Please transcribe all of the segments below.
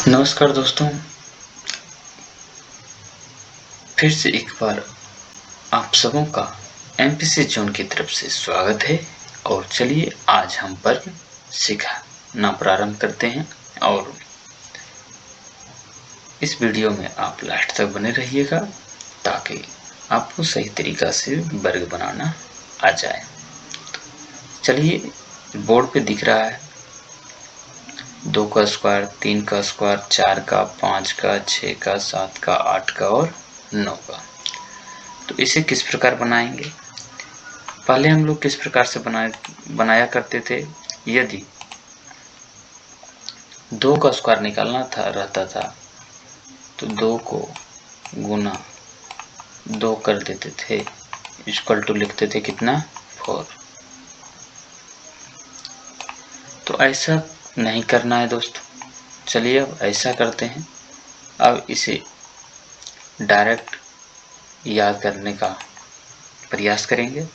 नमस्कार दोस्तों, फिर से एक बार आप सबों का एमपीसी जोन की तरफ से स्वागत है। और चलिए आज हम वर्ग सीखना प्रारंभ करते हैं और इस वीडियो में आप लास्ट तक बने रहिएगा ताकि आपको सही तरीका से वर्ग बनाना आ जाए। चलिए, बोर्ड पे दिख रहा है 2 का स्क्वायर, 3 का स्क्वायर, 4 का, 5 का, 6 का, 7 का, 8 का और 9 का। तो इसे किस प्रकार बनाएंगे? पहले हम लोग किस प्रकार से बनाया करते थे। यदि 2 का स्क्वायर निकालना रहता था तो 2 को गुना 2 कर देते थे, इक्वल टू लिखते थे कितना, 4। तो ऐसा नहीं करना है दोस्तों। चलिए अब ऐसा करते हैं। अब इसे डायरेक्ट याद करने का प्रयास करेंगे।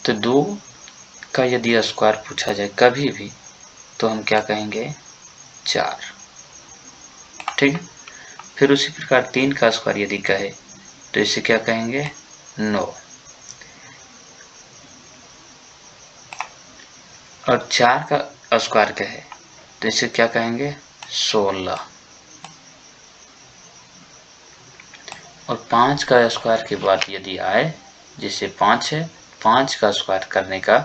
तो 2 का यदि स्क्वायर पूछा जाए कभी भी तो हम क्या कहेंगे, 4। ठीक है। फिर उसी प्रकार 3 का स्क्वायर यदि कहे तो इसे क्या कहेंगे, 9। और 4 का स्क्वायर कहे तो इसे क्या कहेंगे, 16। और 5 का स्क्वायर की बात यदि आए, जैसे 5 है, 5 का स्क्वायर करने का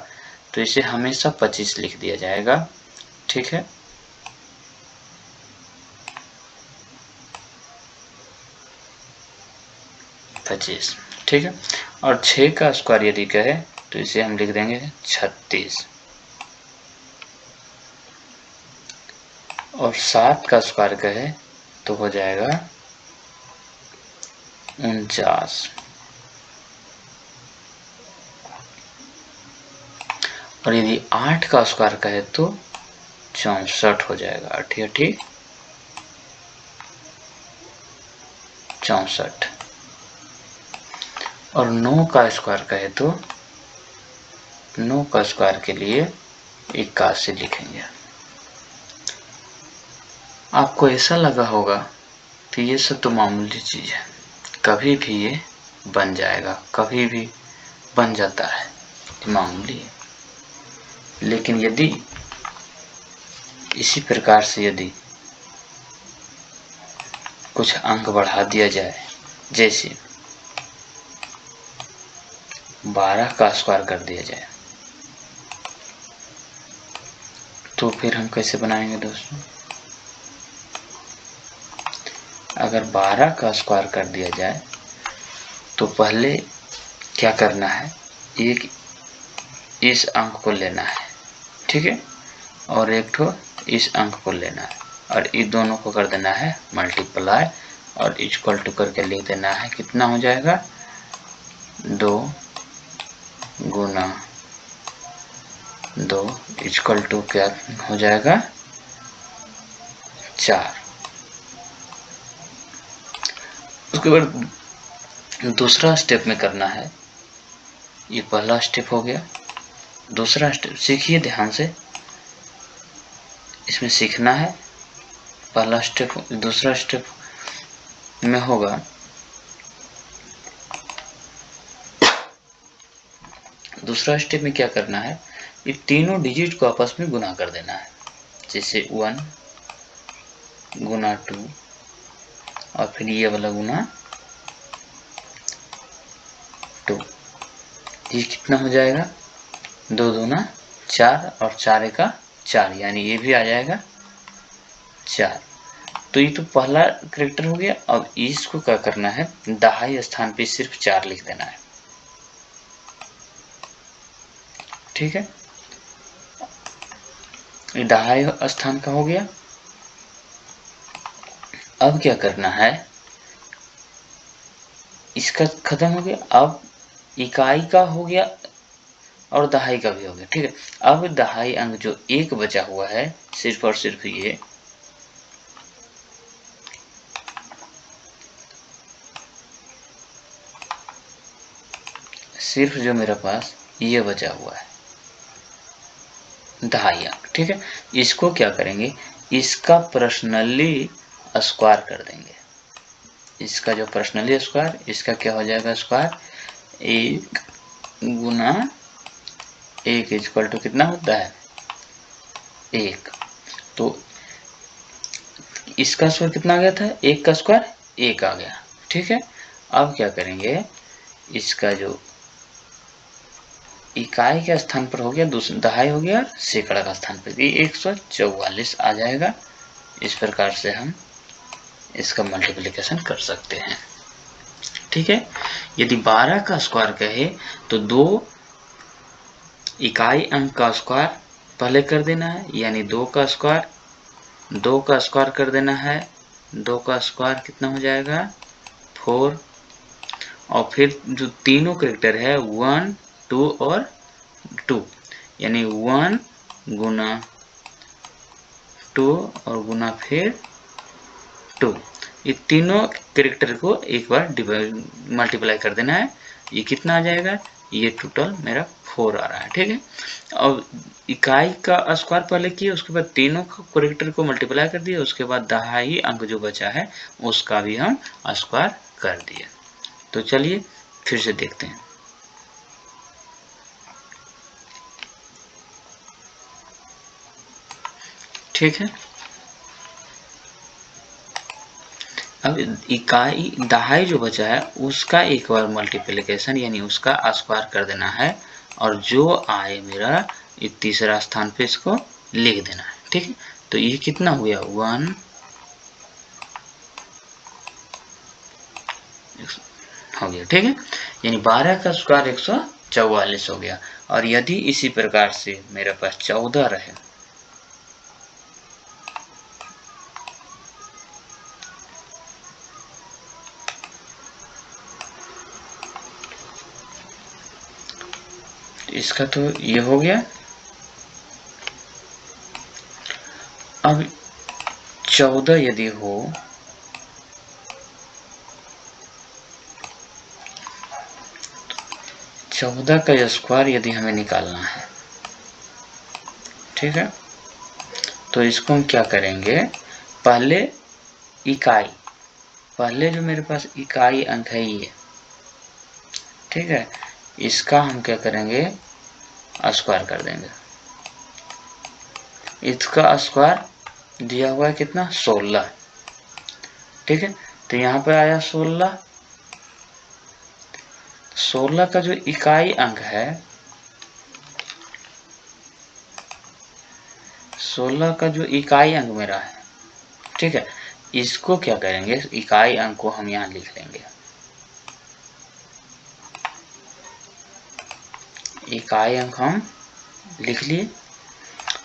तो इसे हमेशा 25 लिख दिया जाएगा। ठीक है। पच्चीस। ठीक है। और 6 का स्क्वायर यदि कहे तो इसे हम लिख देंगे 36। और 7 का स्क्वायर कहे तो हो जाएगा 49। और यदि 8 का स्क्वायर कहे तो 64 हो जाएगा। 8 8 64। और 9 का स्क्वायर कहे तो 9 का स्क्वायर के लिए 81 लिखेंगे। आपको ऐसा लगा होगा कि ये सब तो मामूली चीज है, कभी भी ये बन जाएगा, कभी भी बन जाता है, मामूली है। लेकिन यदि इसी प्रकार से यदि कुछ अंक बढ़ा दिया जाए, जैसे 12 का स्क्वायर कर दिया जाए, तो फिर हम कैसे बनाएंगे दोस्तों। अगर 12 का स्क्वायर कर दिया जाए तो पहले क्या करना है, एक इस अंक को लेना है, ठीक है, और एक तो इस अंक को लेना है और इस दोनों को कर देना है मल्टीप्लाई और इक्वल टू करके लिख देना है, कितना हो जाएगा, 2 गुना 2 इक्वल टू क्या हो जाएगा, 4। उसके बाद दूसरा स्टेप में करना है, ये पहला स्टेप हो गया। दूसरा स्टेप सीखिए ध्यान से, इसमें सीखना है। पहला स्टेप, दूसरा स्टेप में होगा, दूसरा स्टेप में क्या करना है, ये तीनों डिजिट को आपस में गुना कर देना है। जैसे 1 गुना 2 और फिर ये वाला गुना 2। ये कितना हो जाएगा, 2 दूना 4 और 4 एका 4, यानी ये भी आ जाएगा 4। तो ये तो पहला कैरेक्टर हो गया। अब इसको क्या करना है, दहाई स्थान पे सिर्फ 4 लिख देना है। ठीक है, ये दहाई स्थान का हो गया। अब क्या करना है, इसका खत्म हो गया। अब इकाई का हो गया और दहाई का भी हो गया। ठीक है, अब दहाई अंक जो एक बचा हुआ है, सिर्फ और सिर्फ ये सिर्फ जो मेरे पास ये बचा हुआ है दहाई अंक। ठीक है, इसको क्या करेंगे, इसका पर्सनली स्क्वायर कर देंगे। इसका जो पर्सनली स्क्वायर, इसका क्या हो जाएगा स्क्वायर, 1 गुना 1 इक्वल टू कितना होता है 1। तो इसका स्क्वायर कितना आ गया था, 1 का स्क्वायर 1 आ गया। ठीक है, अब क्या करेंगे, इसका जो इकाई के स्थान पर हो गया दहाई हो गया, सैकड़ा का स्थान पर 144 आ जाएगा। इस प्रकार से हम इसका मल्टीप्लिकेशन कर सकते हैं। ठीक है, यदि 12 का स्क्वायर कहे तो 2 इकाई अंक का स्क्वायर पहले कर देना है, यानी 2 का स्क्वायर कर देना है। 2 का स्क्वायर कितना हो जाएगा 4, और फिर जो तीनों कैरेक्टर है 1 2 और 2, यानी 1 गुना 2 और गुना फिर 2, ये तीनों कैरेक्टर को एक बार मल्टीप्लाई कर देना है। ये कितना आ जाएगा, ये टोटल मेरा 4 आ रहा है। ठीक है, अब इकाई का स्क्वायर पहले किए, उसके बाद तीनों कैरेक्टर को मल्टीप्लाई कर दिए, उसके बाद दहाई अंक जो बचा है उसका भी हम स्क्वायर कर दिए। तो चलिए फिर से देखते हैं। ठीक है, अब इकाई दहाई जो बचा है उसका एक बार मल्टीप्लिकेशन यानी उसका स्क्वायर कर देना है, और जो आए मेरा ये तीसरा स्थान पे इसको लिख देना है। ठीक है, तो ये कितना हो गया 1 हो गया। ठीक है, यानी 12 का स्क्वायर 144 हो गया। और यदि इसी प्रकार से मेरे पास 14 रहे, इसका तो ये हो गया। अब 14 यदि हो, चौदह का स्क्वायर यदि हमें निकालना है, ठीक है, तो इसको हम क्या करेंगे, पहले जो मेरे पास इकाई अंक है ये, ठीक है, इसका हम क्या करेंगे स्क्वायर कर देंगे। इसका स्क्वायर दिया हुआ है कितना 16। ठीक है, तो यहाँ पे आया 16। 16 का जो इकाई अंक है, 16 का जो इकाई अंक मेरा है, ठीक है, इसको क्या करेंगे, इकाई अंक को हम यहाँ लिख लेंगे। इकाई अंक हम लिख लिए।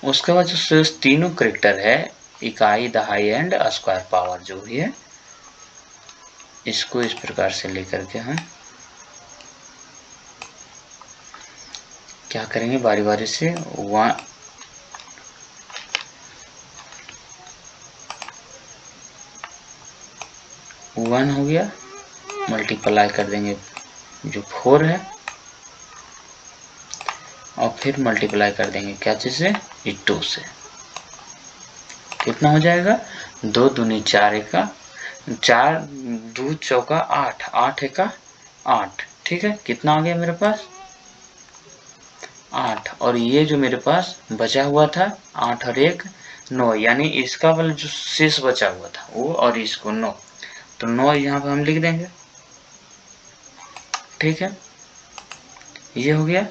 उसके बाद जो शेष तीनों कैरेक्टर है, इकाई दहाई एंड स्क्वायर पावर जो भी है, इसको इस प्रकार से लेकर के हम क्या करेंगे, बारी बारी से 1 हो गया, मल्टीप्लाई कर देंगे जो 4 है, और फिर मल्टीप्लाई कर देंगे क्या चीज से, 2 से। कितना हो जाएगा, 2 दूनी 4 एका 4, 2 चौका 8, 8 एका 8। ठीक है, कितना आ गया मेरे पास 8, और ये जो मेरे पास बचा हुआ था 8 और 1 9, यानी इसका वाला जो शेष बचा हुआ था वो, और इसको 9, तो 9 यहाँ पे हम लिख देंगे। ठीक है, ये हो गया।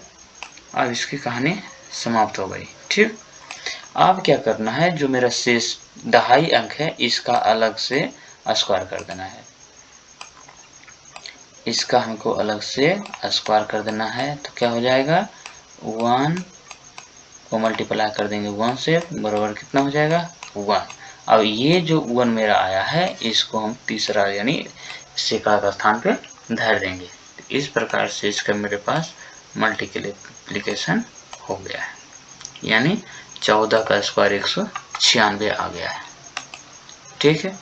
अब इसकी कहानी समाप्त हो गई। ठीक, अब क्या करना है, जो मेरा शेष दहाई अंक है इसका अलग से स्क्वायर कर देना है। इसका हमको अलग से स्क्वायर कर देना है, तो क्या हो जाएगा 1 को मल्टीप्लाई कर देंगे 1 से, बराबर कितना हो जाएगा 1। अब ये जो 1 मेरा आया है इसको हम तीसरा यानी सैकड़ा का स्थान पे धर देंगे। इस प्रकार से इसका मेरे पास मल्टीप्लिकेशन हो गया है, यानी 14 का स्क्वायर 196 आ गया है। ठीक है,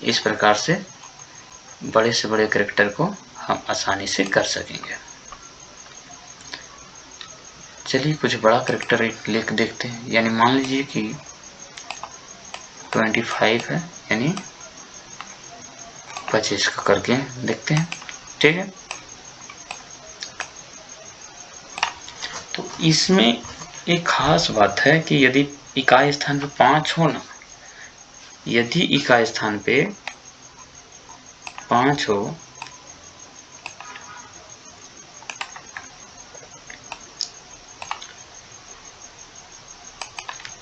इस प्रकार से बड़े से बड़े कैरेक्टर को हम आसानी से कर सकेंगे। चलिए कुछ बड़ा कैरेक्टर लिख देखते हैं, यानी मान लीजिए कि 25 है, यानी 25 का करके देखते हैं। ठीक है, तो इसमें एक खास बात है कि यदि इकाई स्थान पे 5 हो ना, यदि इकाई स्थान पे 5 हो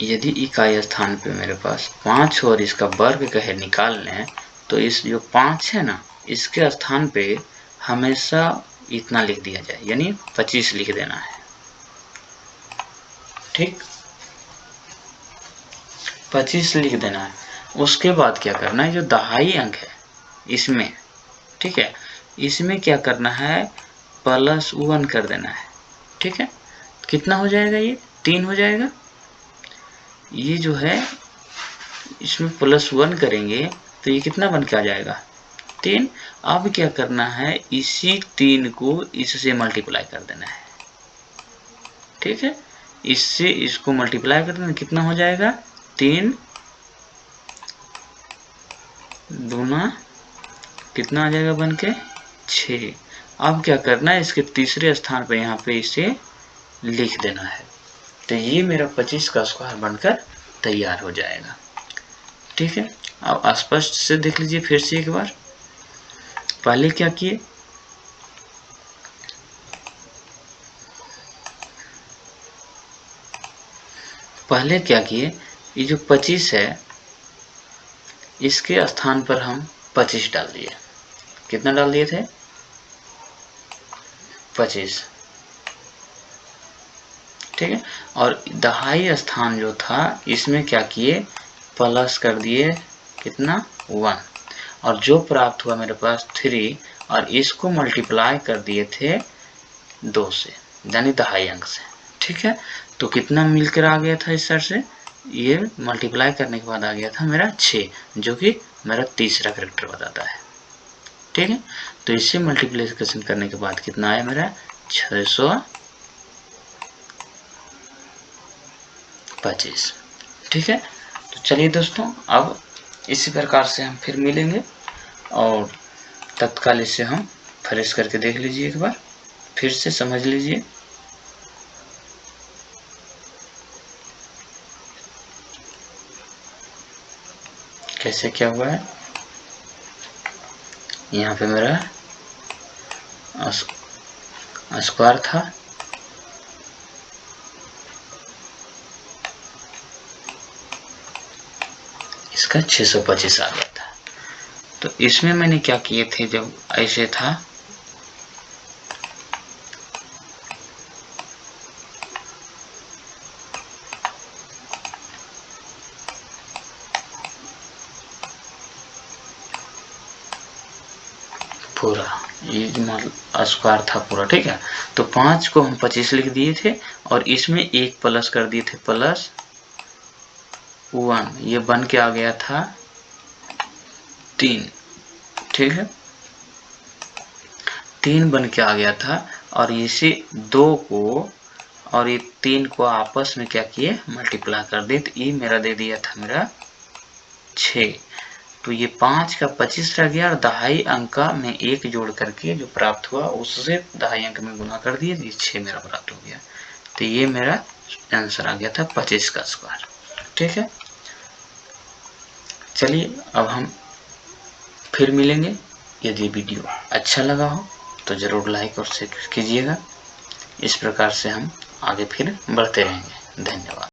यदि इकाई स्थान पे मेरे पास 5 हो और इसका वर्ग कहे निकाल लें, तो इस जो 5 है ना, इसके स्थान पे हमेशा इतना लिख दिया जाए, यानी 25 लिख देना है। ठीक, 25 लिख देना है। उसके बाद क्या करना है, जो दहाई अंक है इसमें, ठीक है, इसमें क्या करना है, +1 कर देना है। ठीक है, कितना हो जाएगा, ये 3 हो जाएगा। ये जो है इसमें +1 करेंगे तो ये कितना बन के आ जाएगा, 3। अब क्या करना है, इसी 3 को इससे मल्टीप्लाई कर देना है। ठीक है, इससे इसको मल्टीप्लाई कर देना, कितना हो जाएगा, 3 दूना कितना आ जाएगा बन के, 6। अब क्या करना है, इसके तीसरे स्थान पे यहाँ पे इसे लिख देना है। तो ये मेरा 25 का स्क्वायर बनकर तैयार हो जाएगा। ठीक है, अब स्पष्ट से देख लीजिए फिर से एक बार। पहले क्या किए, ये जो 25 है इसके स्थान पर हम 25 डाल दिए। कितना डाल दिए थे, 25। ठीक है, और दहाई स्थान जो था इसमें क्या किए, प्लस कर दिए, कितना, 1, और जो प्राप्त हुआ मेरे पास 3, और इसको मल्टीप्लाई कर दिए थे 2 से, यानी दहाई अंक से। ठीक है, तो कितना मिलकर आ गया था इस सर से, ये मल्टीप्लाई करने के बाद आ गया था मेरा 6, जो कि मेरा तीसरा कैरेक्टर बताता है। ठीक है, तो इसे मल्टीप्लिकेशन करने के बाद कितना आया मेरा, 625। ठीक है, तो चलिए दोस्तों, अब इसी प्रकार से हम फिर मिलेंगे, और तत्काल इसे हम फ्रेश करके देख लीजिए एक बार, फिर से समझ लीजिए। कैसे क्या हुआ है, यहाँ पे मेरा स्क्वायर था, इसका 625 आ गया था। तो इसमें मैंने क्या किए थे, जब ऐसे था पूरा, ये स्क्वायर था पूरा। ठीक है, तो 5 को हम 25 लिख दिए थे, और इसमें एक प्लस कर दिए थे, +1, ये बन के आ गया था 3। ठीक है, 3 बन के आ गया था, और इसी 2 को और ये 3 को आपस में क्या किए, मल्टीप्लाई कर दिए, तो ये मेरा दे दिया था मेरा 6। तो ये 5 का 25 रह गया, और दहाई अंक में 1 जोड़ करके जो प्राप्त हुआ उससे दहाई अंक में गुना कर दिए, तो 6 मेरा प्राप्त हो गया। तो ये मेरा आंसर आ गया था 25 का स्क्वायर। ठीक है, चलिए अब हम फिर मिलेंगे। यदि वीडियो अच्छा लगा हो तो ज़रूर लाइक और शेयर कीजिएगा। इस प्रकार से हम आगे फिर बढ़ते रहेंगे। धन्यवाद।